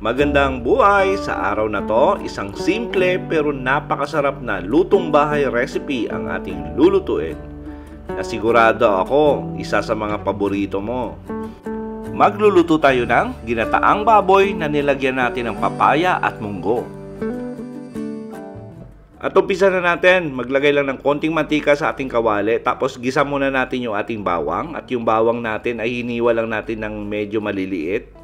Magandang buhay! Sa araw na to, isang simple pero napakasarap na lutong bahay recipe ang ating lulutuin. Nasigurado ako, isa sa mga paborito mo. Magluluto tayo ng ginataang baboy na nilagyan natin ng papaya at munggo. At umpisa na natin, maglagay lang ng konting mantika sa ating kawali, tapos gisa muna natin yung ating bawang, at yung bawang natin ay hiniwa lang natin ng medyo maliliit.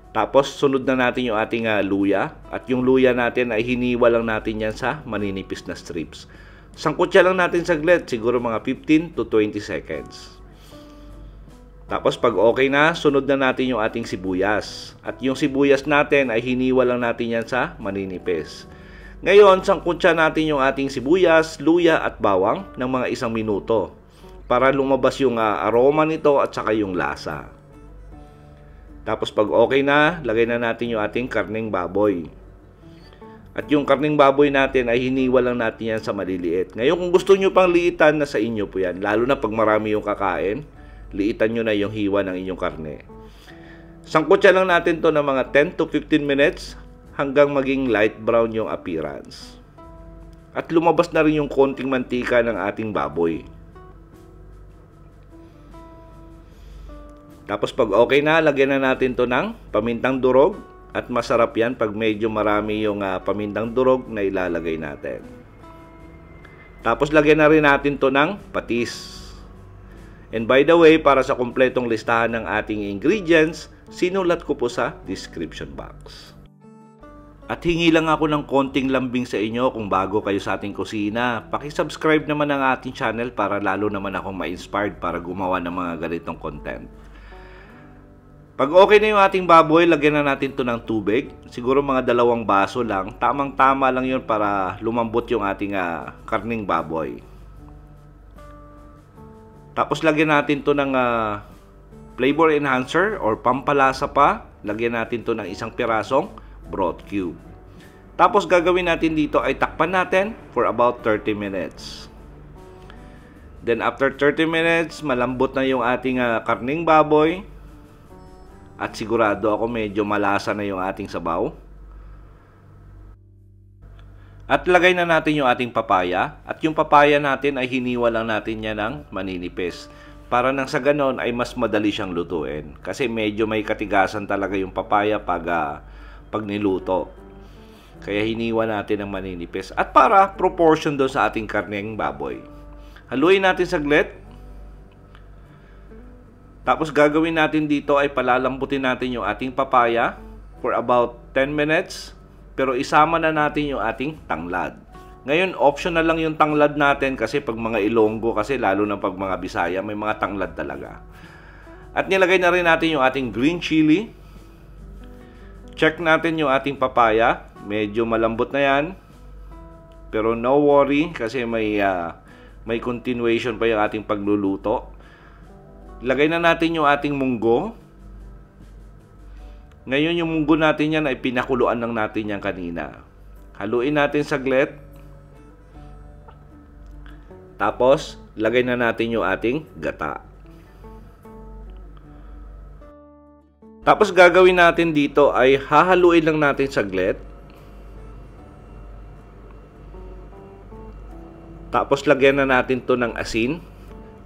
Tapos sunod na natin yung ating luya, at yung luya natin ay hiniwa lang natin yan sa maninipis na strips. Sangkot siya lang natin saglit, siguro mga 15 to 20 seconds. Tapos pag okay na, sunod na natin yung ating sibuyas. At yung sibuyas natin ay hiniwa lang natin yan sa maninipis. Ngayon, sangkot siya natin yung ating sibuyas, luya at bawang ng mga 1 minuto para lumabas yung aroma nito at saka yung lasa. Tapos pag okay na, lagay na natin yung ating karneng baboy. At yung karneng baboy natin ay hiniwa lang natin yan sa maliliit. Ngayon kung gusto nyo pang liitan, na sa inyo po yan. Lalo na pag marami yung kakain, liitan nyo na yung hiwa ng inyong karne. Sangkot siya lang natin to ng mga 10 to 15 minutes hanggang maging light brown yung appearance. At lumabas na rin yung konting mantika ng ating baboy. Tapos pag okay na, lagyan na natin to ng pamintang durog. At masarap yan pag medyo marami yung pamintang durog na ilalagay natin. Tapos lagyan na rin natin to ng patis. And by the way, para sa kumpletong listahan ng ating ingredients, sinulat ko po sa description box. At hingi lang ako ng konting lambing sa inyo kung bago kayo sa ating kusina. Paki-subscribe naman ang ating channel para lalo naman akong ma-inspired para gumawa ng mga ganitong content. Pag okay na yung ating baboy, lagyan na natin to ng tubig. Siguro mga 2 baso lang. Tamang-tama lang yun para lumambot yung ating karning baboy. Tapos lagyan natin to ng flavor enhancer or pampalasa pa. Lagyan natin to ng 1 pirasong broth cube. Tapos gagawin natin dito ay takpan natin for about 30 minutes. Then after 30 minutes, malambot na yung ating karning baboy. At sigurado ako medyo malasa na yung ating sabaw. At lagay na natin yung ating papaya. At yung papaya natin ay hiniwa lang natin yan ng maninipis. Para nang sa ganon ay mas madali siyang lutuin. Kasi medyo may katigasan talaga yung papaya pag niluto. Kaya hiniwa natin ng maninipis. At para proportion doon sa ating karneng baboy. Haluin natin saglit. Tapos gagawin natin dito ay palalambutin natin yung ating papaya for about 10 minutes. Pero isama na natin yung ating tanglad. Ngayon, optional lang yung tanglad natin kasi pag mga Ilonggo, kasi lalo na pag mga Bisaya, may mga tanglad talaga. At nilagay na rin natin yung ating green chili. Check natin yung ating papaya. Medyo malambot na yan. Pero no worry kasi may continuation pa yung ating pagluluto. Lagay na natin yung ating munggo. Ngayon yung munggo natin yan ay pinakuluan lang natin yan kanina. Haluin natin saglit. Tapos, lagay na natin yung ating gata. Tapos gagawin natin dito ay hahaluin lang natin saglit. Tapos lagyan na natin to ng asin.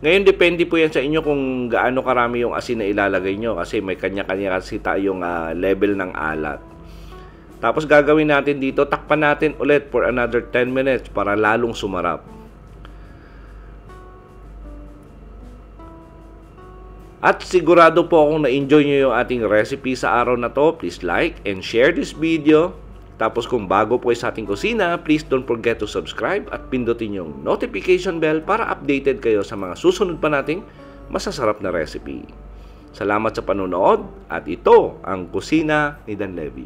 Ngayon, depende po yan sa inyo kung gaano karami yung asin na ilalagay nyo. Kasi may kanya-kanya kasi tayong level ng alat. Tapos gagawin natin dito, takpan natin ulit for another 10 minutes para lalong sumarap. At sigurado po akong na-enjoy nyo yung ating recipe sa araw na to. Please like and share this video. Tapos kung bago po sa ating kusina, please don't forget to subscribe at pindutin yung notification bell para updated kayo sa mga susunod pa nating masasarap na recipe. Salamat sa panonood at ito ang Kusina ni Dan Levy.